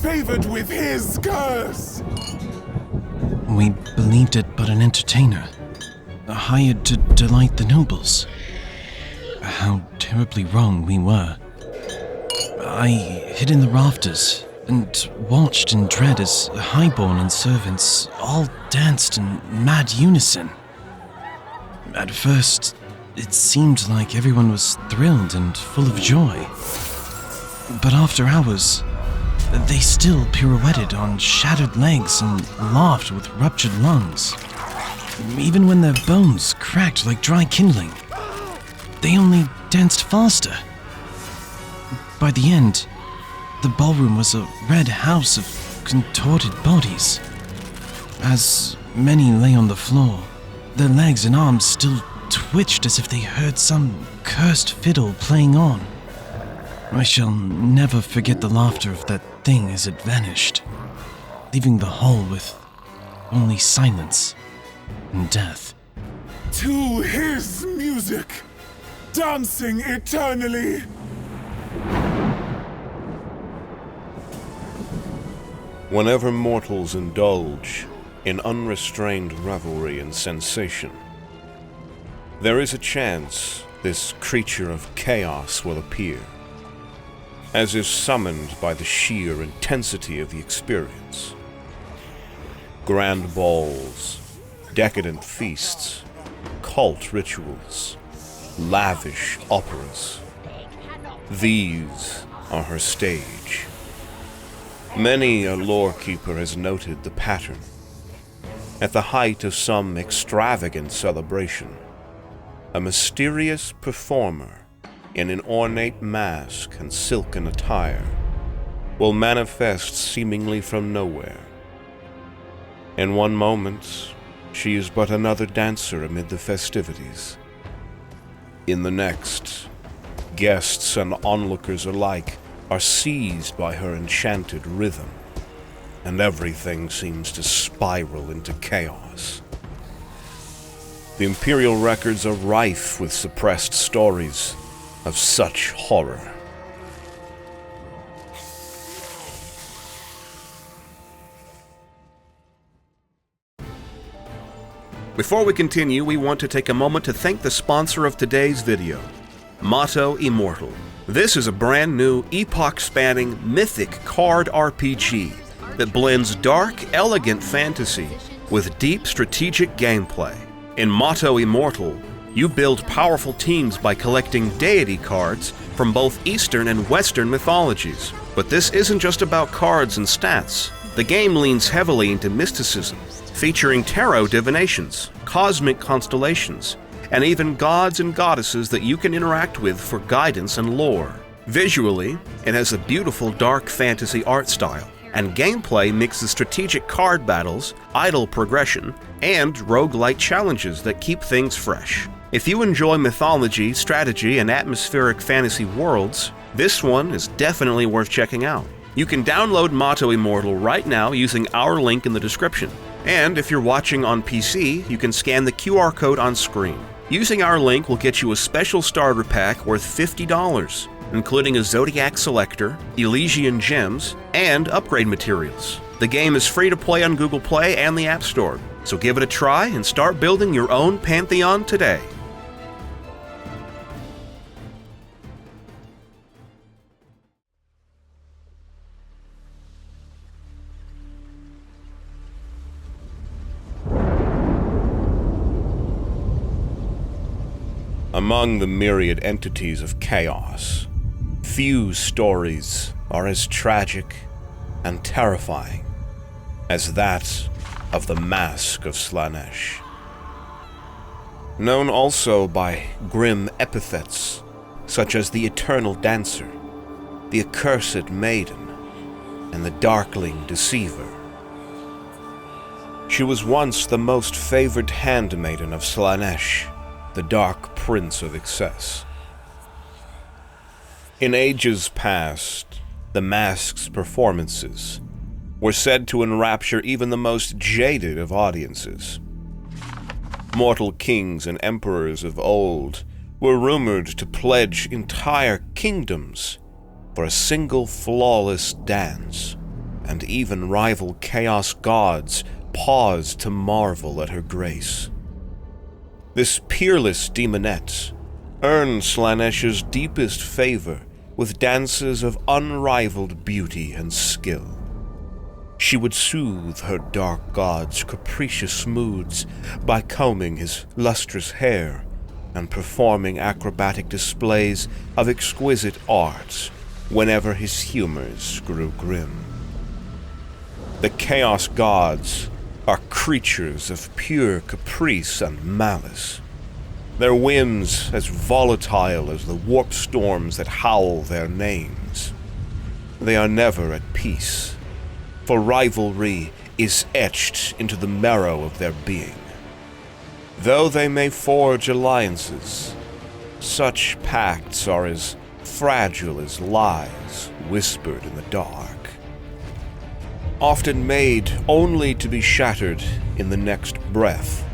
favored with his curse. We believed it but an entertainer, hired to delight the nobles. How terribly wrong we were. I hid in the rafters and watched in dread as highborn and servants all danced in mad unison. At first, it seemed like everyone was thrilled and full of joy. But after hours, they still pirouetted on shattered legs and laughed with ruptured lungs. Even when their bones cracked like dry kindling, they only danced faster. By the end, the ballroom was a red house of contorted bodies. As many lay on the floor, their legs and arms still twitched as if they heard some cursed fiddle playing on. I shall never forget the laughter of that thing as it vanished, leaving the hall with only silence and death. To his music, dancing eternally. Whenever mortals indulge in unrestrained revelry and sensation, there is a chance this creature of chaos will appear, as is summoned by the sheer intensity of the experience. Grand balls, decadent feasts, cult rituals, lavish operas. These are her stage. Many a lore keeper has noted the pattern. At the height of some extravagant celebration, a mysterious performer in an ornate mask and silken attire will manifest seemingly from nowhere. In one moment, she is but another dancer amid the festivities. In the next, guests and onlookers alike are seized by her enchanted rhythm, and everything seems to spiral into chaos. The Imperial records are rife with suppressed stories of such horror. Before we continue, we want to take a moment to thank the sponsor of today's video, Motto Immortal. This is a brand new, epoch-spanning, mythic card RPG that blends dark, elegant fantasy with deep strategic gameplay. In Motto Immortal, you build powerful teams by collecting deity cards from both Eastern and Western mythologies. But this isn't just about cards and stats. The game leans heavily into mysticism, featuring tarot divinations, cosmic constellations, and even gods and goddesses that you can interact with for guidance and lore. Visually, it has a beautiful dark fantasy art style, and gameplay mixes strategic card battles, idle progression, and roguelike challenges that keep things fresh. If you enjoy mythology, strategy, and atmospheric fantasy worlds, this one is definitely worth checking out. You can download Motto Immortal right now using our link in the description. And if you're watching on PC, you can scan the QR code on screen. Using our link will get you a special starter pack worth $50, including a Zodiac Selector, Elysian Gems, and upgrade materials. The game is free to play on Google Play and the App Store, so give it a try and start building your own pantheon today. Among the myriad entities of chaos, few stories are as tragic and terrifying as that of the Masque of Slaanesh. Known also by grim epithets such as the Eternal Dancer, the Accursed Maiden, and the Darkling Deceiver. She was once the most favored handmaiden of Slaanesh, the Dark Prince of Excess. In ages past, the Masque's performances were said to enrapture even the most jaded of audiences. Mortal kings and emperors of old were rumored to pledge entire kingdoms for a single flawless dance. and even rival chaos gods pause to marvel at her grace. This peerless demonette earned Slaanesh's deepest favor with dances of unrivaled beauty and skill. She would soothe her dark god's capricious moods by combing his lustrous hair and performing acrobatic displays of exquisite art whenever his humors grew grim. The Chaos Gods are creatures of pure caprice and malice, their whims as volatile as the warp storms that howl their names. They are never at peace, for rivalry is etched into the marrow of their being. Though they may forge alliances, such pacts are as fragile as lies whispered in the dark, often made only to be shattered in the next breath.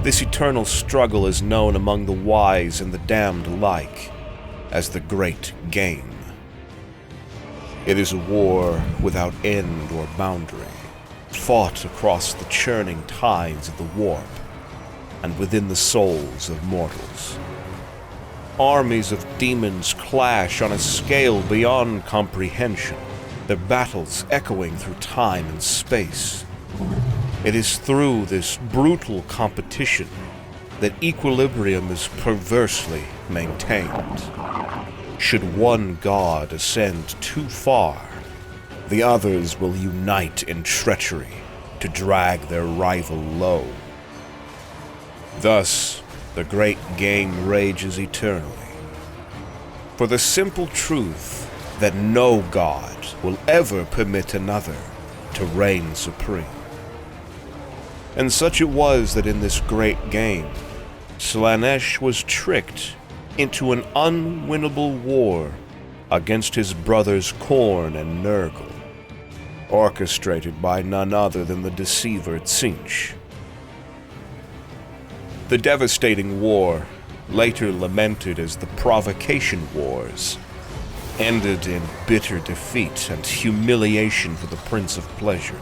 This eternal struggle is known among the wise and the damned alike as the Great Game. It is a war without end or boundary, fought across the churning tides of the warp and within the souls of mortals. Armies of demons clash on a scale beyond comprehension, their battles echoing through time and space. It is through this brutal competition that equilibrium is perversely maintained. Should one god ascend too far, the others will unite in treachery to drag their rival low. Thus, the great game rages eternally, for the simple truth that no god will ever permit another to reign supreme. And such it was that in this great game, Slaanesh was tricked into an unwinnable war against his brothers Khorne and Nurgle, orchestrated by none other than the deceiver Tzeentch. The devastating war, later lamented as the Provocation Wars, ended in bitter defeat and humiliation for the Prince of Pleasure.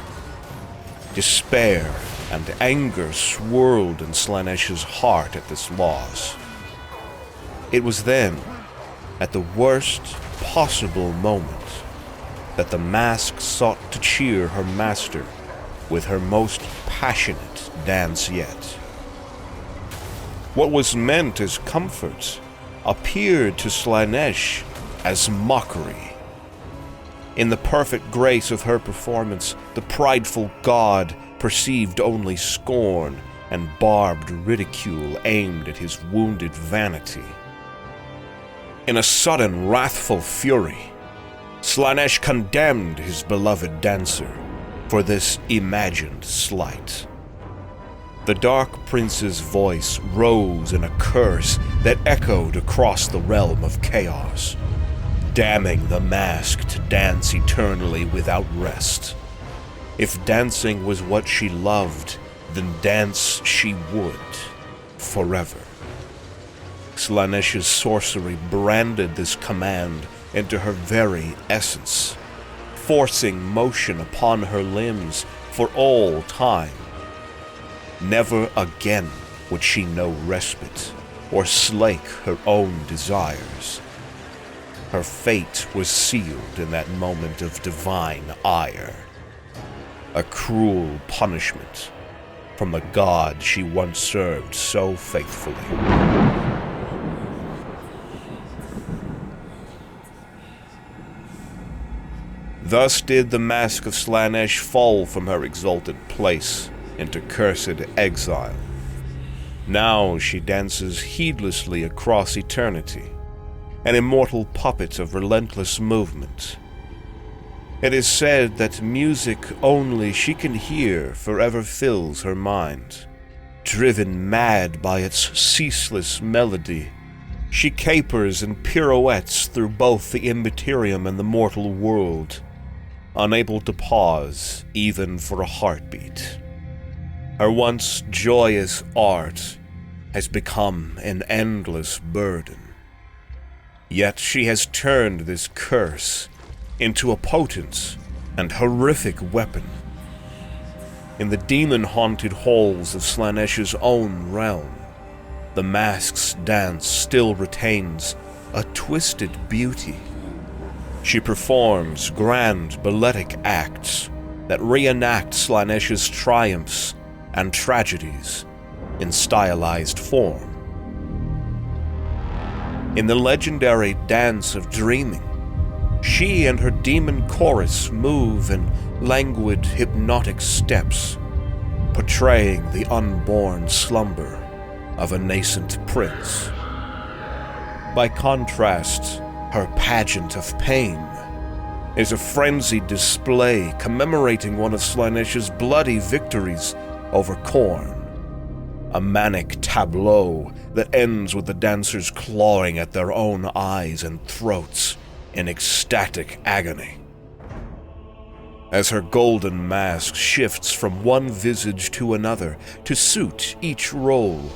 Despair and anger swirled in Slaanesh's heart at this loss. It was then, at the worst possible moment, that the mask sought to cheer her master with her most passionate dance yet. What was meant as comfort appeared to Slaanesh as mockery. In the perfect grace of her performance, the prideful god perceived only scorn and barbed ridicule aimed at his wounded vanity. In a sudden wrathful fury, Slaanesh condemned his beloved dancer for this imagined slight. The Dark Prince's voice rose in a curse that echoed across the realm of chaos, damning the mask to dance eternally without rest. If dancing was what she loved, then dance she would, forever. Slaanesh's sorcery branded this command into her very essence, forcing motion upon her limbs for all time. Never again would she know respite or slake her own desires. Her fate was sealed in that moment of divine ire, a cruel punishment from the god she once served so faithfully. Thus did the Masque of Slaanesh fall from her exalted place into cursed exile. Now she dances heedlessly across eternity, an immortal puppet of relentless movement. It is said that music only she can hear forever fills her mind. Driven mad by its ceaseless melody, she capers and pirouettes through both the immaterium and the mortal world, unable to pause even for a heartbeat. Her once joyous art has become an endless burden. Yet she has turned this curse into a potent and horrific weapon. In the demon-haunted halls of Slaanesh's own realm, the mask's dance still retains a twisted beauty. She performs grand balletic acts that reenact Slaanesh's triumphs and tragedies in stylized form. In the legendary Dance of Dreaming, she and her demon chorus move in languid, hypnotic steps, portraying the unborn slumber of a nascent prince. By contrast, her pageant of pain is a frenzied display commemorating one of Slaanesh's bloody victories over Khorne, a manic tableau that ends with the dancers clawing at their own eyes and throats in ecstatic agony. As her golden mask shifts from one visage to another to suit each role,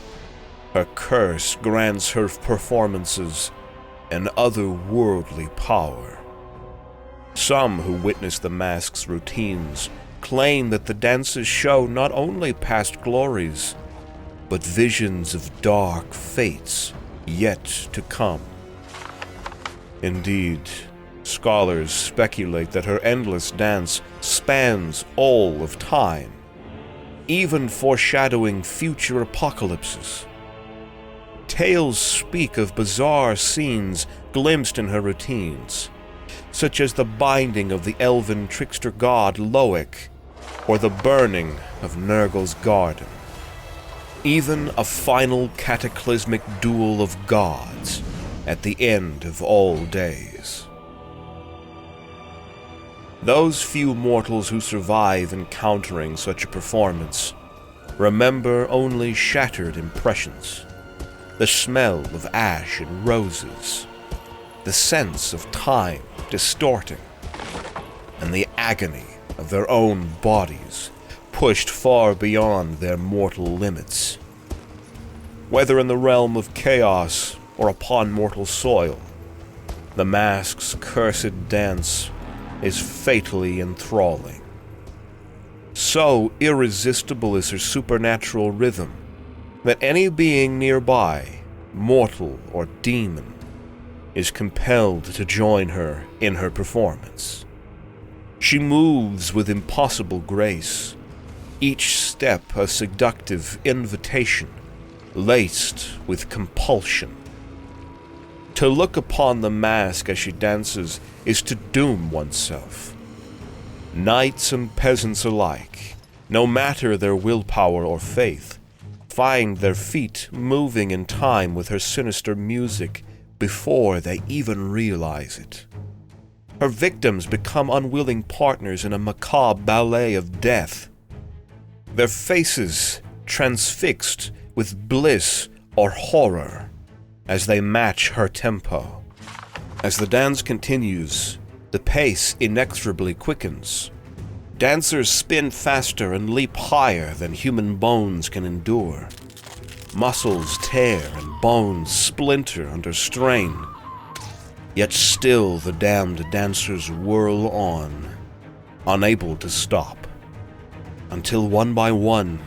her curse grants her performances an otherworldly power. Some who witness the mask's routines claim that the dances show not only past glories, but visions of dark fates yet to come. Indeed, scholars speculate that her endless dance spans all of time, even foreshadowing future apocalypses. Tales speak of bizarre scenes glimpsed in her routines, such as the binding of the elven trickster god Loic, or the burning of Nurgle's garden. Even a final cataclysmic duel of gods at the end of all days. Those few mortals who survive encountering such a performance remember only shattered impressions, the smell of ash and roses, the sense of time distorting, and the agony of their own bodies pushed far beyond their mortal limits. Whether in the realm of chaos or upon mortal soil, the mask's cursed dance is fatally enthralling. So irresistible is her supernatural rhythm that any being nearby, mortal or demon, is compelled to join her in her performance. She moves with impossible grace, each step a seductive invitation, laced with compulsion. To look upon the mask as she dances is to doom oneself. Knights and peasants alike, no matter their willpower or faith, find their feet moving in time with her sinister music before they even realize it. Her victims become unwilling partners in a macabre ballet of death, their faces transfixed with bliss or horror as they match her tempo. As the dance continues, the pace inexorably quickens. Dancers spin faster and leap higher than human bones can endure. Muscles tear and bones splinter under strain. Yet still the damned dancers whirl on, unable to stop, until one by one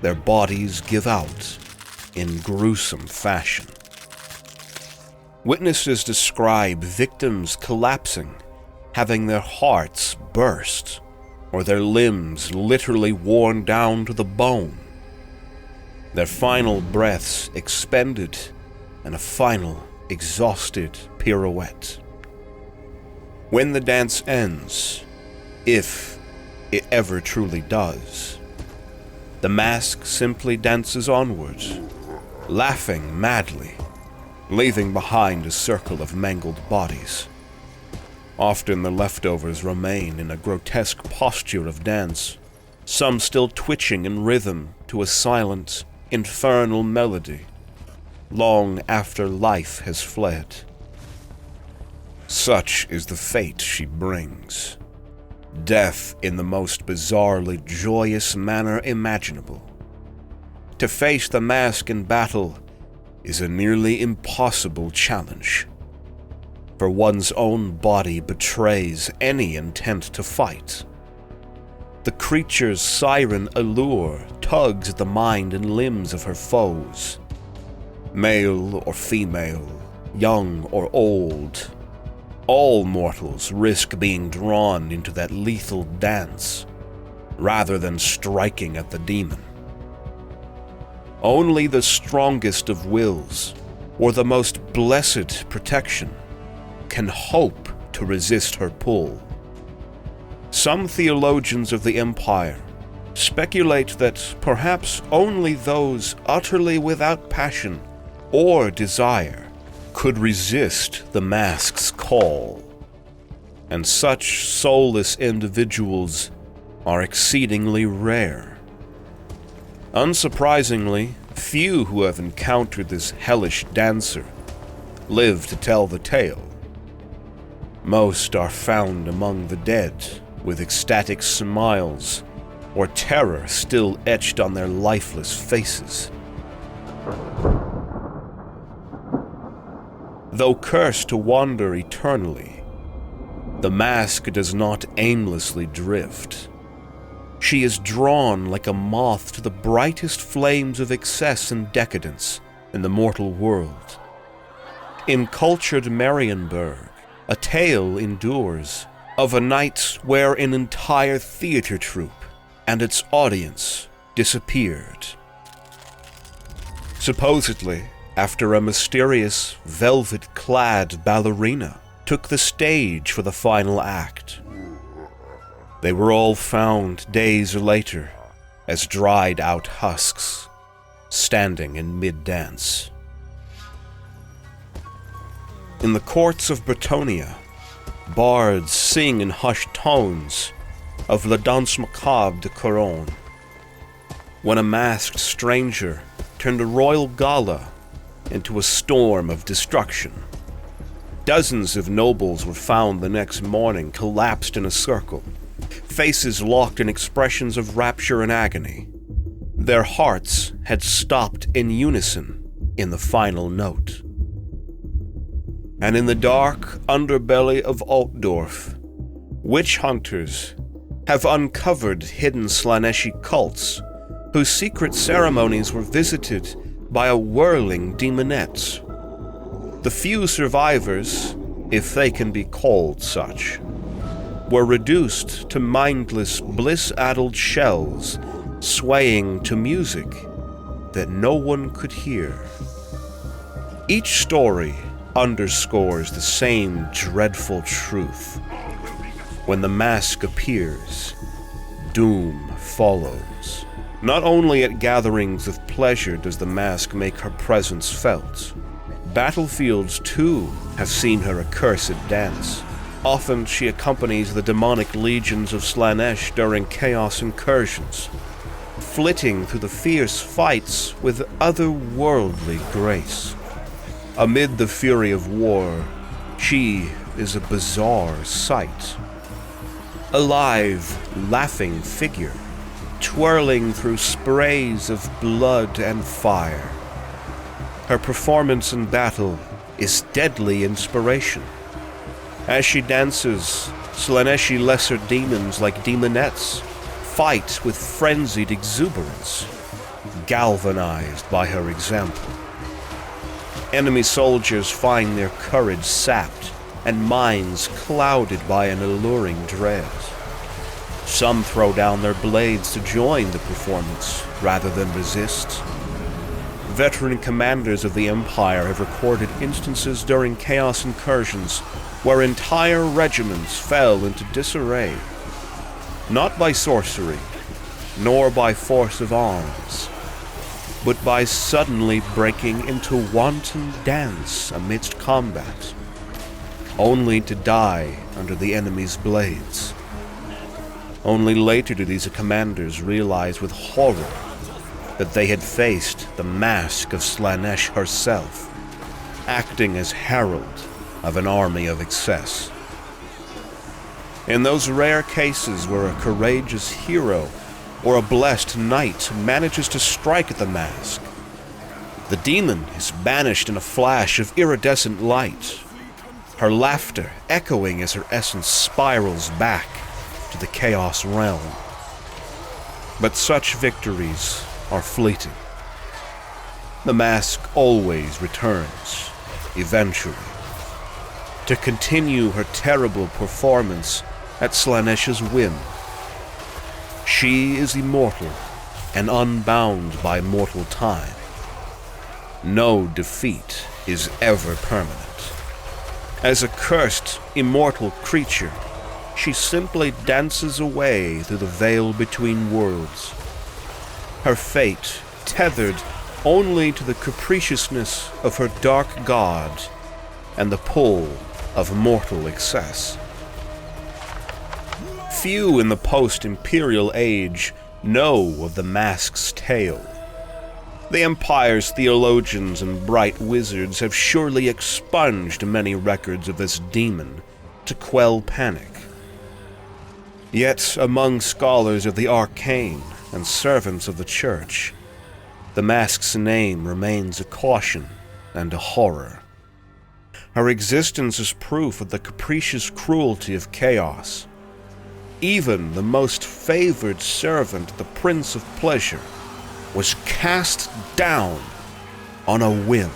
their bodies give out in gruesome fashion. Witnesses describe victims collapsing, having their hearts burst, or their limbs literally worn down to the bone, their final breaths expended in a final exhausted pirouette. When the dance ends, if it ever truly does, the mask simply dances onwards, laughing madly, leaving behind a circle of mangled bodies. Often the leftovers remain in a grotesque posture of dance, some still twitching in rhythm to a silent, infernal melody, long after life has fled. Such is the fate she brings. Death in the most bizarrely joyous manner imaginable. To face the mask in battle is a nearly impossible challenge. for one's own body betrays any intent to fight. The creature's siren allure tugs at the mind and limbs of her foes. Male or female, young or old, all mortals risk being drawn into that lethal dance, rather than striking at the demon. Only the strongest of wills, or the most blessed protection, can hope to resist her pull. Some theologians of the Empire speculate that perhaps only those utterly without passion or desire could resist the mask's call, and such soulless individuals are exceedingly rare. Unsurprisingly, few who have encountered this hellish dancer live to tell the tale. Most are found among the dead, with ecstatic smiles or terror still etched on their lifeless faces. Though cursed to wander eternally, the mask does not aimlessly drift. She is drawn like a moth to the brightest flames of excess and decadence in the mortal world. In cultured Marienburg, a tale endures of a night where an entire theater troupe and its audience disappeared. Supposedly, after a mysterious, velvet-clad ballerina took the stage for the final act. They were all found days later as dried-out husks, standing in mid-dance. In the courts of Bretonnia, bards sing in hushed tones of La Danse Macabre de Couronne, when a masked stranger turned a royal gala into a storm of destruction. Dozens of nobles were found the next morning collapsed in a circle, faces locked in expressions of rapture and agony. Their hearts had stopped in unison in the final note. And in the dark underbelly of Altdorf, witch hunters have uncovered hidden Slaaneshi cults whose secret ceremonies were visited by a whirling demonette. The few survivors, if they can be called such, were reduced to mindless, bliss-addled shells, swaying to music that no one could hear. Each story underscores the same dreadful truth. When the mask appears, doom follows. Not only at gatherings of pleasure does the mask make her presence felt. Battlefields, too, have seen her accursed dance. Often she accompanies the demonic legions of Slaanesh during chaos incursions, flitting through the fierce fights with otherworldly grace. Amid the fury of war, she is a bizarre sight. A live, laughing figure, twirling through sprays of blood and fire. Her performance in battle is deadly inspiration. As she dances, Slaaneshi lesser demons like demonettes fight with frenzied exuberance, galvanized by her example. Enemy soldiers find their courage sapped and minds clouded by an alluring dread. Some throw down their blades to join the performance rather than resist. Veteran commanders of the Empire have recorded instances during chaos incursions where entire regiments fell into disarray, not by sorcery, nor by force of arms, but by suddenly breaking into wanton dance amidst combat, only to die under the enemy's blades. Only later do these commanders realize with horror that they had faced the Masque of Slaanesh herself, acting as herald of an army of excess. In those rare cases where a courageous hero or a blessed knight manages to strike at the mask, the demon is banished in a flash of iridescent light. her laughter echoing as her essence spirals back to the chaos realm. But such victories are fleeting. The mask always returns, eventually, to continue her terrible performance at Slaanesh's whim. She is immortal and unbound by mortal time. No defeat is ever permanent. As a cursed, immortal creature, she simply dances away through the veil between worlds. Her fate tethered only to the capriciousness of her dark god and the pull of mortal excess. Few in the post-imperial age know of the mask's tale. The Empire's theologians and bright wizards have surely expunged many records of this demon to quell panic. Yet among scholars of the arcane and servants of the Church, the mask's name remains a caution and a horror. Her existence is proof of the capricious cruelty of chaos. Even the most favored servant, the Prince of Pleasure, was cast down on a whim,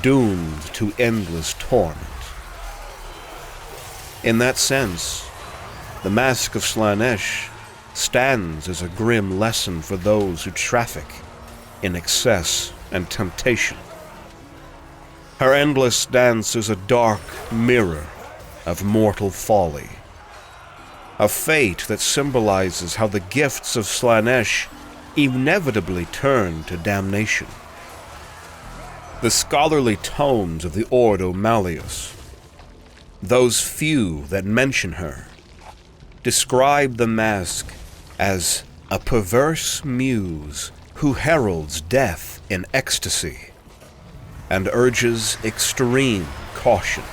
doomed to endless torment. In that sense, the Masque of Slaanesh stands as a grim lesson for those who traffic in excess and temptation. Her endless dance is a dark mirror of mortal folly, a fate that symbolizes how the gifts of Slaanesh inevitably turn to damnation. The scholarly tomes of the Ordo Malleus, those few that mention her, describe the mask as a perverse muse who heralds death in ecstasy and urges extreme caution.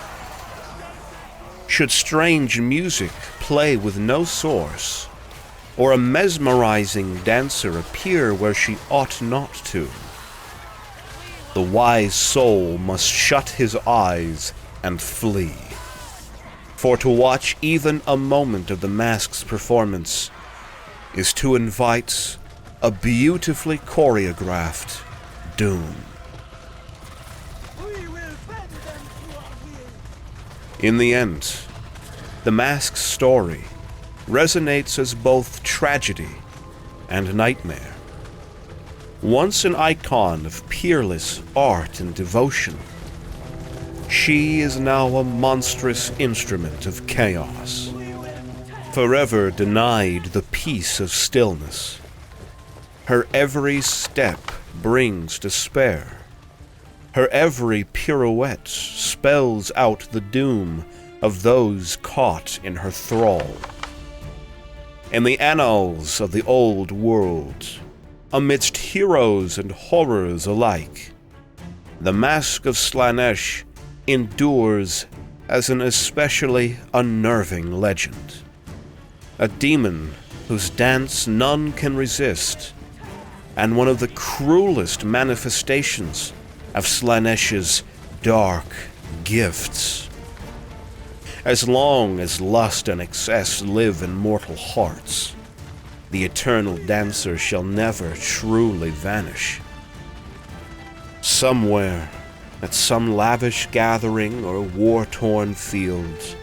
Should strange music play with no source, or a mesmerizing dancer appear where she ought not to, the wise soul must shut his eyes and flee. For to watch even a moment of the mask's performance is to invite a beautifully choreographed doom. In the end, the mask's story resonates as both tragedy and nightmare. Once an icon of peerless art and devotion, she is now a monstrous instrument of chaos, forever denied the peace of stillness. Her every step brings despair. Her every pirouette spells out the doom of those caught in her thrall. In the annals of the old world, amidst heroes and horrors alike, the Masque of Slaanesh endures as an especially unnerving legend. A demon whose dance none can resist, and one of the cruelest manifestations of Slaanesh's dark gifts. As long as lust and excess live in mortal hearts, the eternal dancer shall never truly vanish. Somewhere, at some lavish gathering or war-torn field,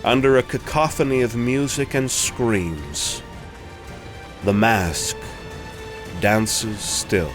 under a cacophony of music and screams, the mask dances still.